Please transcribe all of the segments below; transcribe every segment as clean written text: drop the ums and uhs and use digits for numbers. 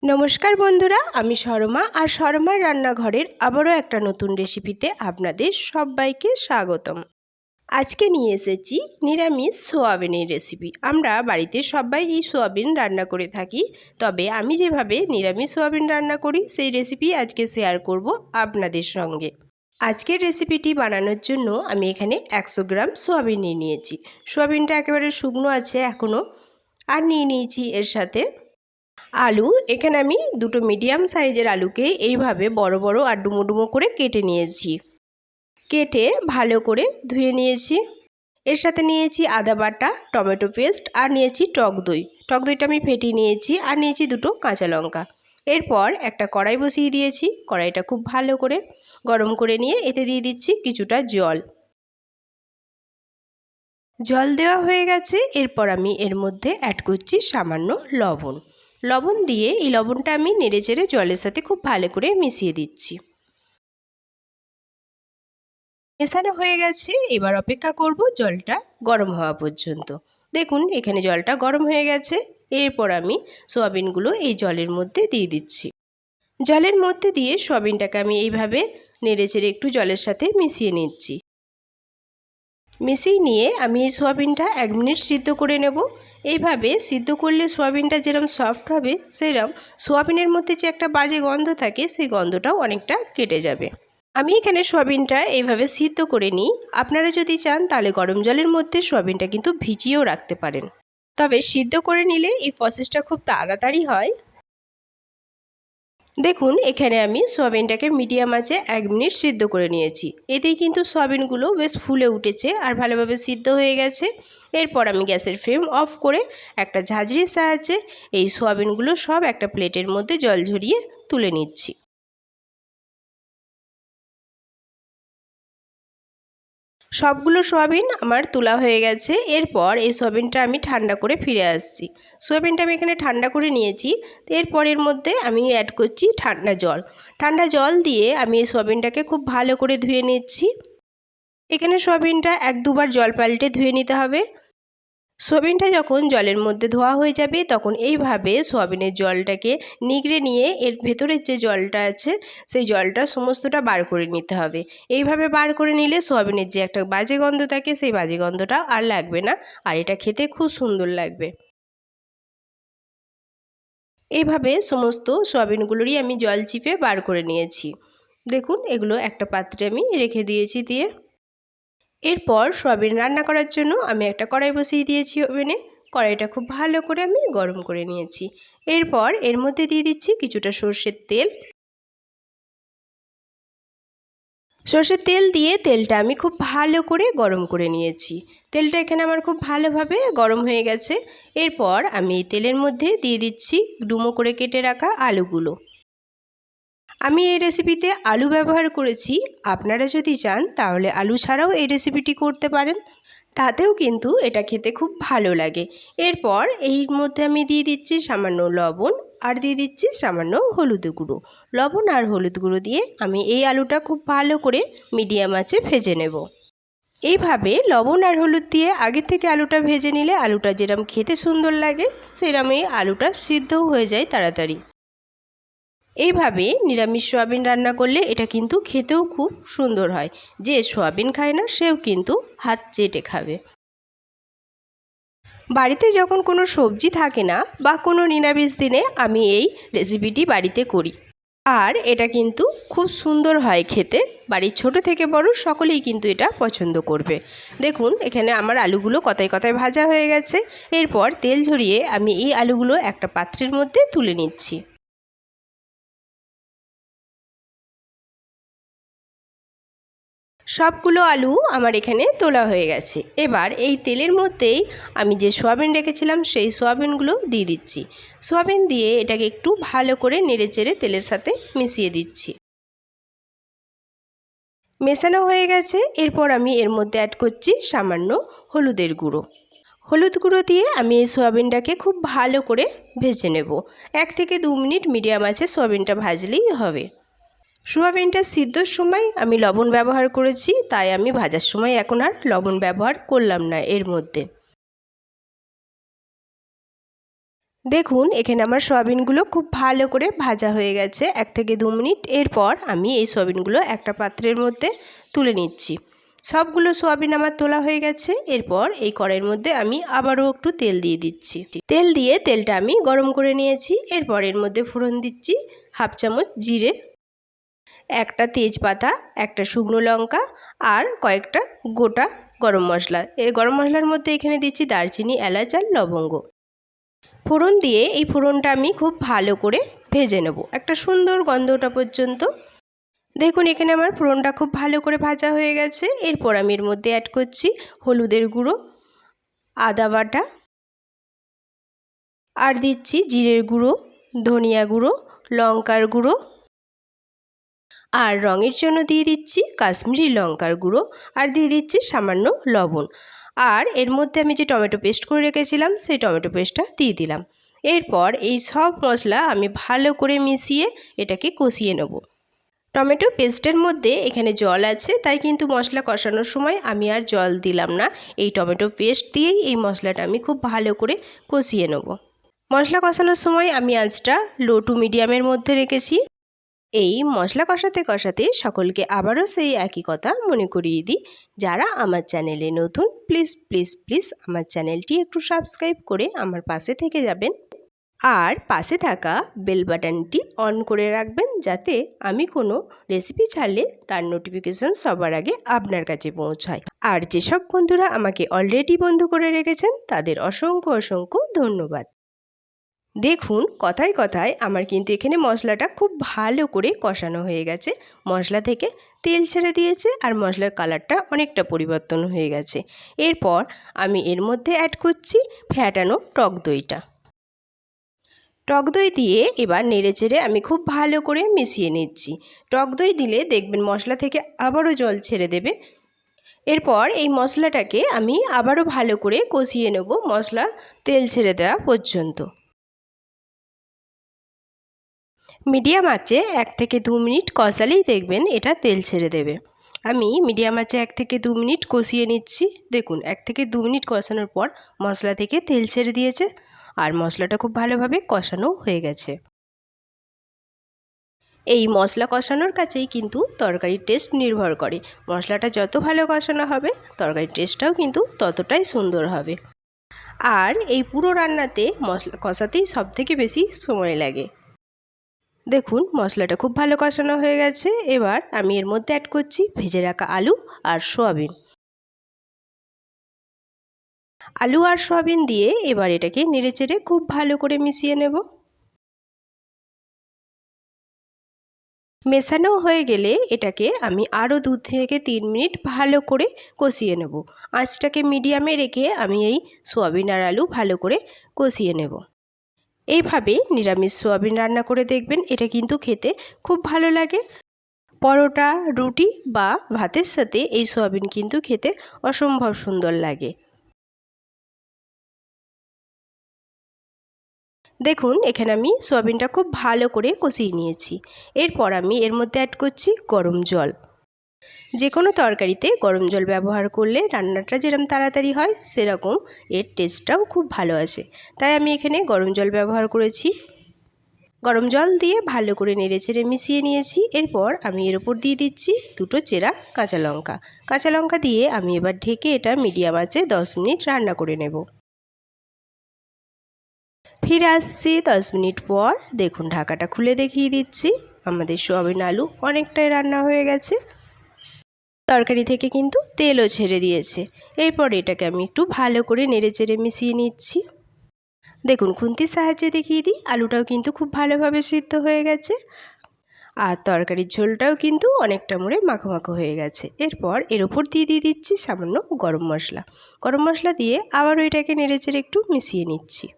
নমস্কার বন্ধুরা, আমি শর্মা আর শর্মার রান্নাঘরের আবারও একটা নতুন রেসিপিতে আপনাদের সবাইকে স্বাগতম। আজকে নিয়ে এসেছি নিরামিষ সোয়াবিনের রেসিপি। আমরা বাড়িতে সবাই এই সোয়াবিন রান্না করে থাকি, তবে আমি যেভাবে নিরামিষ সোয়াবিন রান্না করি সেই রেসিপি আজকে শেয়ার করব আপনাদের সঙ্গে। আজকের রেসিপিটি বানানোর জন্য আমি এখানে 100 গ্রাম সোয়াবিন নিয়েছি। সোয়াবিনটা একেবারে শুকনো আছে এখনও। আর নিয়েছি এর সাথে আলু। এখানে আমি দুটো মিডিয়াম সাইজের আলুকে এইভাবে বড় বড় আর ডুমো ডুমো করে কেটে নিয়েছি। কেটে ভালো করে ধুয়ে নিয়েছি। এর সাথে নিয়েছি আদা বাটা, টমেটো পেস্ট আর নিয়েছি টক দই। টক দইটা আমি ফেটিয়ে নিয়েছি। আর নিয়েছি দুটো কাঁচা লঙ্কা। এরপর একটা কড়াই বসিয়ে দিয়েছি। কড়াইটা খুব ভালো করে গরম করে নিয়ে এতে দিয়ে দিচ্ছি কিছুটা জল। জল দেওয়া হয়ে গেছে। এরপর আমি এর মধ্যে অ্যাড করছি সামান্য লবণ। লবণ দিয়ে এই লবণটা আমি নেড়েচেড়ে জলের সাথে খুব ভালো করে মিশিয়ে দিচ্ছি। মেশানো হয়ে গেছে। এবার অপেক্ষা করব জলটা গরম হওয়া পর্যন্ত। দেখুন এখানে জলটা গরম হয়ে গেছে। এরপর আমি সোয়াবিনগুলো এই জলের মধ্যে দিয়ে দিচ্ছি। জলের মধ্যে দিয়ে সোয়াবিনটাকে আমি এইভাবে নেড়েচেড়ে একটু জলের সাথে মিশিয়ে নিচ্ছি। মিশিয়ে নিয়ে আমি এই সোয়াবিনটা 1 মিনিট সিদ্ধ করে নেব। এইভাবে সিদ্ধ করলে সোয়াবিনটা যেরকম সফট হবে, সেরকম সোয়াবিনের মধ্যে যে একটা বাজে গন্ধ থাকে সেই গন্ধটাও অনেকটা কেটে যাবে। আমি এখানে সোয়াবিনটা এইভাবে সিদ্ধ করে নিই। আপনারা যদি চান তাহলে গরম জলের মধ্যে সোয়াবিনটা কিন্তু ভিজিয়েও রাখতে পারেন, তবে সিদ্ধ করে নিলে এই প্রসেসটা খুব তাড়াতাড়ি হয়। দেখুন এখানে আমি সোয়াবিনটাকে মিডিয়াম আঁচে 1 মিনিট সিদ্ধ করে নিয়েছি। এতেই কিন্তু সোয়াবিনগুলো বেশ ফুলে উঠেছে আর ভালোভাবে সিদ্ধ হয়ে গেছে। এরপর আমি গ্যাসের ফ্লেম অফ করে একটা ঝাঁঝরির সাহায্যে এই সোয়াবিনগুলো সব একটা প্লেটের মধ্যে জল ঝরিয়ে তুলে নিচ্ছি। সবগুলো সোয়াবিন আমার তোলা হয়ে গেছে। এরপর এই সোয়াবিনটা আমি ঠান্ডা করে ফিরে আসছি। সোয়াবিনটা আমি এখানে ঠান্ডা করে নিয়েছি। এরপর এর মধ্যে আমি অ্যাড করছি ঠান্ডা জল। ঠান্ডা জল দিয়ে আমি এই সোয়াবিনটাকে খুব ভালো করে ধুয়ে নিচ্ছি। এখানে সোয়াবিনটা 1-2 বার জল পাল্টে ধুয়ে নিতে হবে। সোয়াবিনটা যখন জলের মধ্যে ধোয়া হয়ে যাবে তখন এইভাবে সোয়াবিনের জলটাকে নিগড়ে নিয়ে এর ভেতরের যে জলটা আছে সেই জলটা সমস্তটা বার করে নিতে হবে। এইভাবে বার করে নিলে সোয়াবিনের যে একটা বাজে গন্ধ থাকে সেই বাজে গন্ধটা আর লাগবে না, আর এটা খেতে খুব সুন্দর লাগবে। এইভাবে সমস্ত সোয়াবিনগুলোরই আমি জল চিপে বার করে নিয়েছি। দেখুন এগুলো একটা পাত্রে আমি রেখে দিয়েছি। দিয়ে এরপর সোয়াবিন রান্না করার জন্য আমি একটা কড়াই বসিয়ে দিয়েছি ওভেনে। কড়াইটা খুব ভালো করে আমি গরম করে নিয়েছি। এরপর এর মধ্যে দিয়ে দিচ্ছি কিছুটা সর্ষের তেল। সর্ষের তেল দিয়ে তেলটা আমি খুব ভালো করে গরম করে নিয়েছি। তেলটা এখানে আমার খুব ভালোভাবে গরম হয়ে গেছে। এরপর আমি এই তেলের মধ্যে দিয়ে দিচ্ছি ডুমো করে কেটে রাখা আলুগুলো। আমি এই রেসিপিতে আলু ব্যবহার করেছি। আপনারা যদি চান তাহলে আলু ছাড়াও এই রেসিপিটি করতে পারেন, তাতেও কিন্তু এটা খেতে খুব ভালো লাগে। এরপর এর মধ্যে আমি দিয়ে দিচ্ছি সামান্য লবণ আর দিয়ে দিচ্ছি সামান্য হলুদ গুঁড়ো। লবণ আর হলুদ গুঁড়ো দিয়ে আমি এই আলুটা খুব ভালো করে মিডিয়াম আঁচে ভেজে নেব। এইভাবে লবণ আর হলুদ দিয়ে আগে থেকে আলুটা ভেজে নিলে আলুটা যেরকম খেতে সুন্দর লাগে সেরকমই আলুটা সিদ্ধও হয়ে যায় তাড়াতাড়ি। এইভাবে নিরামিষ সোয়াবিন রান্না করলে এটা কিন্তু খেতেও খুব সুন্দর হয়। যে সোয়াবিন খায় না সেও কিন্তু হাত চেটে খাবে। বাড়িতে যখন কোনো সবজি থাকে না বা কোনো নিরামিষ দিনে আমি এই রেসিপিটি বাড়িতে করি, আর এটা কিন্তু খুব সুন্দর হয় খেতে। বাড়ির ছোট থেকে বড় সকলেই কিন্তু এটা পছন্দ করবে। দেখুন এখানে আমার আলুগুলো কতায় কতায় ভাজা হয়ে গেছে। এরপর তেল ঝরিয়ে আমি এই আলুগুলো একটা পাত্রের মধ্যে তুলে নিচ্ছি। সবগুলো আলু আমার এখানে তোলা হয়ে গেছে। এবার এই তেলের মধ্যেই আমি যে সোয়াবিন রেখেছিলাম সেই সোয়াবিনগুলো দিয়ে দিচ্ছি। সোয়াবিন দিয়ে এটাকে একটু ভালো করে নেড়েচেড়ে তেলের সাথে মিশিয়ে দিচ্ছি। মেশানো হয়ে গেছে। এরপর আমি এর মধ্যে অ্যাড করছি সামান্য হলুদের গুঁড়ো। হলুদ গুঁড়ো দিয়ে আমি এই সোয়াবিনটাকে খুব ভালো করে ভেজে নেব। 1 থেকে 2 মিনিট মিডিয়াম আঁচে সোয়াবিনটা ভাজলেই হবে। সোয়াবিনটা সিদ্ধর সময় আমি লবণ ব্যবহার করেছি, তাই আমি ভাজার সময় এখন আর লবণ ব্যবহার করলাম না এর মধ্যে। দেখুন এখানে আমার সয়াবিনগুলো খুব ভালো করে ভাজা হয়ে গেছে 1 থেকে 2 মিনিট। এরপর আমি এই সয়াবিনগুলো একটা পাত্রের মধ্যে তুলে নিচ্ছি। সবগুলো সয়াবিন আমার তোলা হয়ে গেছে। এরপর এই কড়াইয়ের মধ্যে আমি আবারও একটু তেল দিয়ে দিচ্ছি। তেল দিয়ে তেলটা আমি গরম করে নিয়েছি। এরপর এর মধ্যে ফোড়ন দিচ্ছি 1/2 চামচ জিরে, একটা তেজপাতা, একটা শুকনো লঙ্কা আর কয়েকটা গোটা গরম মশলা। এই গরম মশলার মধ্যে এখানে দিচ্ছি দারচিনি, এলাচ আর লবঙ্গ। ফোড়ন দিয়ে এই ফোড়নটা আমি খুব ভালো করে ভেজে নেব একটা সুন্দর গন্ধ ওঠা পর্যন্ত। দেখুন এখানে আমার ফোড়নটা খুব ভালো করে ভাজা হয়ে গেছে। এরপর আমি এর মধ্যে অ্যাড করছি হলুদের গুঁড়ো, আদা বাটা, আর দিচ্ছি জিরের গুঁড়ো, ধনিয়া গুঁড়ো, লঙ্কার গুঁড়ো, আর রঙের জন্য দিয়ে দিচ্ছি কাশ্মীরি লঙ্কার গুঁড়ো, আর দিয়ে দিচ্ছি সামান্য লবণ। আর এর মধ্যে আমি যে টমেটো পেস্ট করে রেখেছিলাম সেই টমেটো পেস্টটা দিয়ে দিলাম। এরপর এই সব মশলা আমি ভালো করে মিশিয়ে এটাকে কষিয়ে নেব। টমেটো পেস্টের মধ্যে এখানে জল আছে, তাই কিন্তু মশলা কষানোর সময় আমি আর জল দিলাম না। এই টমেটো পেস্ট দিয়েই এই মশলাটা আমি খুব ভালো করে কষিয়ে নেব। মশলা কষানোর সময় আমি আঁচটা লো টু মিডিয়ামের মধ্যে রেখেছি। এই মশলা কষাতে কষাতে সকলকে আবারও সেই একই কথা মনে করিয়ে দিই, যারা আমার চ্যানেলে নতুন প্লিজ প্লিজ প্লিজ আমার চ্যানেলটি একটু সাবস্ক্রাইব করে আমার পাশে থেকে যাবেন, আর পাশে থাকা বেল বাটনটি অন করে রাখবেন, যাতে আমি কোনো রেসিপি ছাড়লে তার নোটিফিকেশান সবার আগে আপনার কাছে পৌঁছায়। আর যেসব বন্ধুরা আমাকে অলরেডি বন্ধু করে রেখেছেন তাদের অসংখ্য অসংখ্য ধন্যবাদ। দেখুন কথায় কথায় আমার কিন্তু এখানে মশলাটা খুব ভালো করে কষানো হয়ে গেছে। মশলা থেকে তেল ছেড়ে দিয়েছে আর মশলার কালারটা অনেকটা পরিবর্তন হয়ে গেছে। এরপর আমি এর মধ্যে অ্যাড করছি ফ্যাটানো টক দইটা। টক দই দিয়ে এবার নেড়েচেড়ে আমি খুব ভালো করে মিশিয়ে নিচ্ছি। টক দই দিলে দেখবেন মশলা থেকে আবারও জল ছেড়ে দেবে। এরপর এই মশলাটাকে আমি আবারও ভালো করে কষিয়ে নেব মশলা তেল ছেড়ে দেওয়া পর্যন্ত। মিডিয়াম আঁচে 1 থেকে 2 মিনিট কষালেই দেখবেন এটা তেল ছেড়ে দেবে। আমি মিডিয়াম আঁচে 1 থেকে 2 মিনিট কষিয়ে নিচ্ছি। দেখুন 1 থেকে 2 মিনিট কষানোর পর মশলা থেকে তেল ছেড়ে দিয়েছে আর মশলাটা খুব ভালোভাবে কষানো হয়ে গেছে। এই মশলা কষানোর কাছেই কিন্তু তরকারির টেস্ট নির্ভর করে। মশলাটা যত ভালো কষানো হবে তরকারির টেস্টটাও কিন্তু ততটাই সুন্দর হবে। আর এই পুরো রান্নাতে মশলা কষাতেই সবথেকে বেশি সময় লাগে। দেখুন মশলাটা খুব ভালো কষানো হয়ে গেছে। এবার আমি এর মধ্যে অ্যাড করছি ভেজে রাখা আলু আর সয়াবিন। আলু আর সয়াবিন দিয়ে এবার এটাকে নেড়েচেড়ে খুব ভালো করে মিশিয়ে নেব। মেশানো হয়ে গেলে এটাকে আমি আরও 2 থেকে 3 মিনিট ভালো করে কষিয়ে নেব। আঁচটাকে মিডিয়ামে রেখে আমি এই সয়াবিন আর আলু ভালো করে কষিয়ে নেব। এইভাবে নিরামিষ সয়াবিন রান্না করে দেখবেন, এটা কিন্তু খেতে খুব ভালো লাগে। পরোটা, রুটি বা ভাতের সাথে এই সয়াবিন কিন্তু খেতে অসম্ভব সুন্দর লাগে। দেখুন এখানে আমি সয়াবিনটা খুব ভালো করে কষিয়ে নিয়েছি। এরপর আমি এর মধ্যে অ্যাড করছি গরম জল। যে কোনো তরকারিতে গরম জল ব্যবহার করলে রান্নাটা যেরকম তাড়াতাড়ি হয় সেরকম এর টেস্টটাও খুব ভালো আসে, তাই আমি এখানে গরম জল ব্যবহার করেছি। গরম জল দিয়ে ভালো করে নেড়েচেড়ে মিশিয়ে নিয়েছি। এরপর আমি এর উপর দিয়ে দিচ্ছি 2টো চেরা কাঁচা লঙ্কা। কাঁচা লঙ্কা দিয়ে আমি এবার ঢেকে এটা মিডিয়াম আঁচে 10 মিনিট রান্না করে নেব। ফিরে আসছি 10 মিনিট পর। দেখুন ঢাকাটা খুলে দেখিয়ে দিচ্ছি, আমাদের সয়াবিন আলু অনেকটাই রান্না হয়ে গেছে। তরকারি থেকে কিন্তু তেলও ছেড়ে দিয়েছে। এরপর এটাকে আমি একটু ভালো করে নেড়েচেড়ে মিশিয়ে নিচ্ছি। দেখুন খুন্তির সাহায্যে দেখিয়ে দিই, আলুটাও কিন্তু খুব ভালোভাবে সিদ্ধ হয়ে গেছে আর তরকারির ঝোলটাও কিন্তু অনেকটা মুড়ে মাখো মাখো হয়ে গেছে। এরপর এর ওপর দিয়ে দিচ্ছি সামান্য গরম মশলা। গরম মশলা দিয়ে আবারও এটাকে নেড়েচেড়ে একটু মিশিয়ে নিচ্ছি।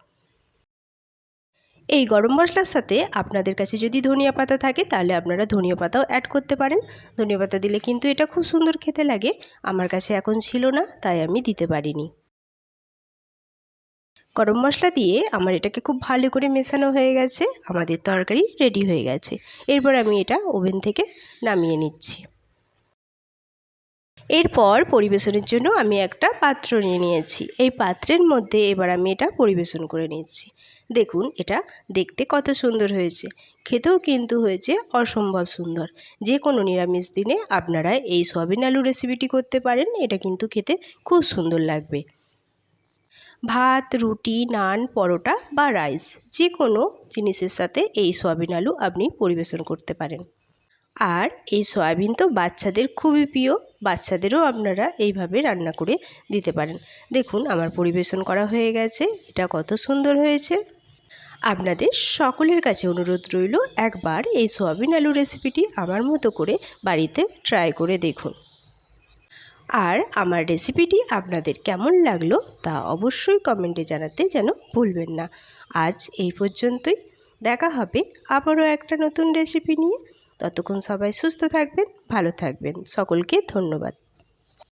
এই গরম মশলার সাথে আপনাদের কাছে যদি ধনিয়া পাতা থাকে তাহলে আপনারা ধনিয়া পাতাও অ্যাড করতে পারেন। ধনিয়া পাতা দিলে কিন্তু এটা খুব সুন্দর খেতে লাগে। আমার কাছে এখন ছিল না তাই আমি দিতে পারিনি। গরম মশলা দিয়ে আমার এটাকে খুব ভালো করে মেশানো হয়ে গেছে। আমাদের তরকারি রেডি হয়ে গেছে। এরপর আমি এটা ওভেন থেকে নামিয়ে নিচ্ছি। এরপর পরিবেশনের জন্য আমি একটা পাত্র নিয়ে নিয়েছি। এই পাত্রের মধ্যে এবার আমি এটা পরিবেশন করে নিচ্ছি। দেখুন এটা দেখতে কত সুন্দর হয়েছে, খেতেও কিন্তু হয়েছে অসম্ভব সুন্দর। যে কোনো নিরামিষ দিনে আপনারা এই সয়াবিন আলু রেসিপিটি করতে পারেন, এটা কিন্তু খেতে খুব সুন্দর লাগবে। ভাত, রুটি, নান, পরোটা বা রাইস যে কোনো জিনিসের সাথে এই সয়াবিন আলু আপনি পরিবেশন করতে পারেন। আর এই সয়াবিন তো বাচ্চাদের খুবই প্রিয়, বাচ্চাদেরও আপনারা এইভাবে রান্না করে দিতে পারেন। দেখুন আমার পরিবেশন করা হয়ে গেছে, এটা কত সুন্দর হয়েছে। আপনাদের সকলের কাছে অনুরোধ রইল একবার এই সয়াবিন আলু রেসিপিটি আমার মতো করে বাড়িতে ট্রাই করে দেখুন। আর আমার রেসিপিটি আপনাদের কেমন লাগলো তা অবশ্যই কমেন্টে জানাতে যেন ভুলবেন না। আজ এই পর্যন্তই, দেখা হবে আবারও একটা নতুন রেসিপি নিয়ে। ততক্ষণ সবাই সুস্থ থাকবেন, ভালো থাকবেন। সকলকে ধন্যবাদ।